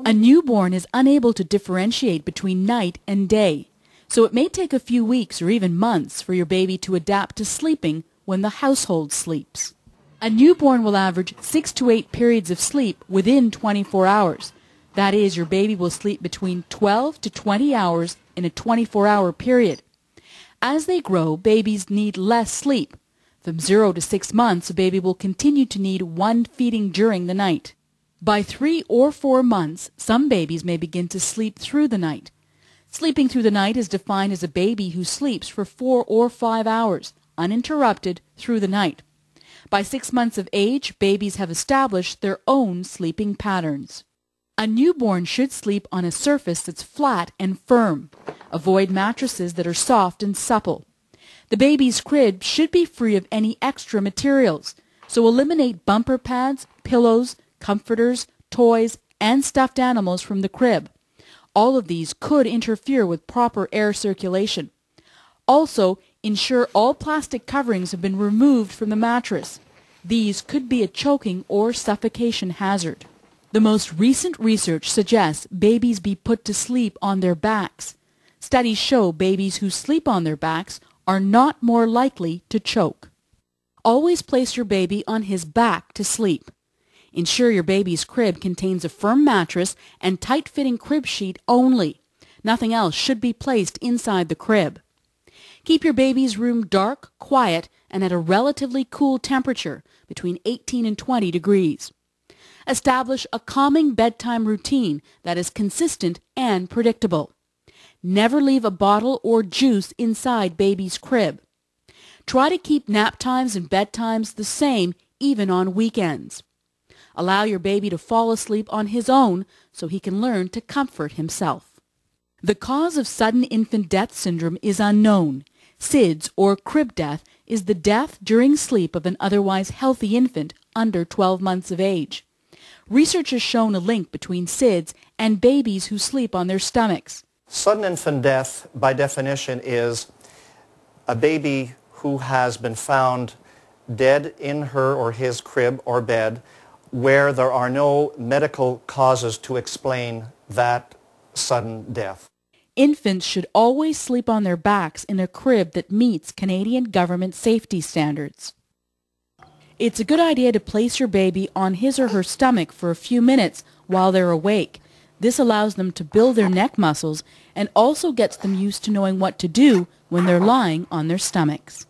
A newborn is unable to differentiate between night and day, so it may take a few weeks or even months for your baby to adapt to sleeping when the household sleeps. A newborn will average 6 to 8 periods of sleep within 24 hours. That is, your baby will sleep between 12 to 20 hours in a 24-hour period. As they grow, babies need less sleep. From 0 to 6 months, a baby will continue to need one feeding during the night. By 3 or 4 months, some babies may begin to sleep through the night. Sleeping through the night is defined as a baby who sleeps for 4 or 5 hours, uninterrupted, through the night. By 6 months of age, babies have established their own sleeping patterns. A newborn should sleep on a surface that's flat and firm. Avoid mattresses that are soft and supple. The baby's crib should be free of any extra materials, so eliminate bumper pads, pillows, comforters, toys, and stuffed animals from the crib. All of these could interfere with proper air circulation. Also, ensure all plastic coverings have been removed from the mattress. These could be a choking or suffocation hazard. The most recent research suggests babies be put to sleep on their backs. Studies show babies who sleep on their backs are not more likely to choke. Always place your baby on his back to sleep. Ensure your baby's crib contains a firm mattress and tight-fitting crib sheet only. Nothing else should be placed inside the crib. Keep your baby's room dark, quiet, and at a relatively cool temperature, between 18 and 20 degrees. Establish a calming bedtime routine that is consistent and predictable. Never leave a bottle or juice inside baby's crib. Try to keep nap times and bedtimes the same even on weekends. Allow your baby to fall asleep on his own so he can learn to comfort himself. The cause of sudden infant death syndrome is unknown. SIDS, or crib death, is the death during sleep of an otherwise healthy infant under 12 months of age. Research has shown a link between SIDS and babies who sleep on their stomachs. Sudden infant death, by definition, is a baby who has been found dead in her or his crib or bed where there are no medical causes to explain that sudden death. Infants should always sleep on their backs in a crib that meets Canadian government safety standards. It's a good idea to place your baby on his or her stomach for a few minutes while they're awake. This allows them to build their neck muscles and also gets them used to knowing what to do when they're lying on their stomachs.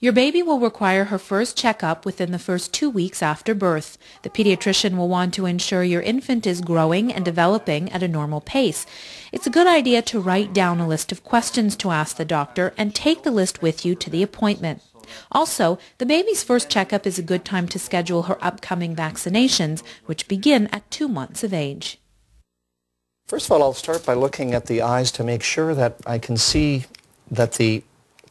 Your baby will require her first checkup within the first 2 weeks after birth. The pediatrician will want to ensure your infant is growing and developing at a normal pace. It's a good idea to write down a list of questions to ask the doctor and take the list with you to the appointment. Also, the baby's first checkup is a good time to schedule her upcoming vaccinations, which begin at 2 months of age. First of all, I'll start by looking at the eyes to make sure that I can see that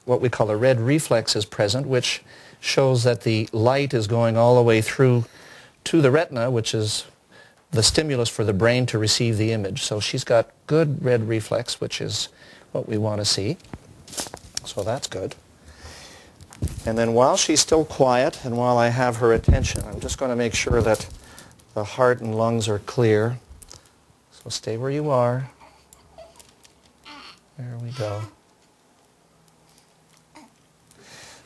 what we call a red reflex is present, which shows that the light is going all the way through to the retina, which is the stimulus for the brain to receive the image. So she's got good red reflex, which is what we want to see. So that's good. And then while she's still quiet and while I have her attention, I'm just going to make sure that the heart and lungs are clear. So stay where you are. There we go.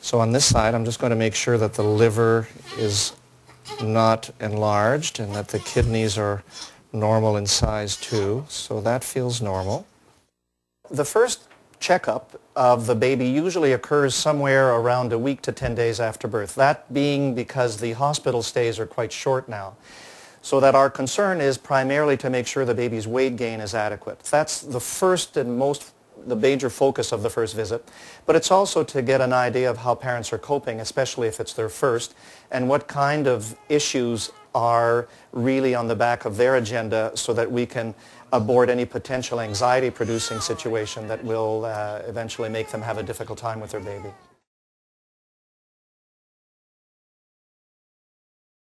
So on this side, I'm just going to make sure that the liver is not enlarged and that the kidneys are normal in size too. So that feels normal. The first checkup of the baby usually occurs somewhere around a week to 10 days after birth. That being because the hospital stays are quite short now. So that our concern is primarily to make sure the baby's weight gain is adequate. That's the first and the major focus of the first visit, but it's also to get an idea of how parents are coping, especially if it's their first, and what kind of issues are really on the back of their agenda so that we can abort any potential anxiety-producing situation that will eventually make them have a difficult time with their baby.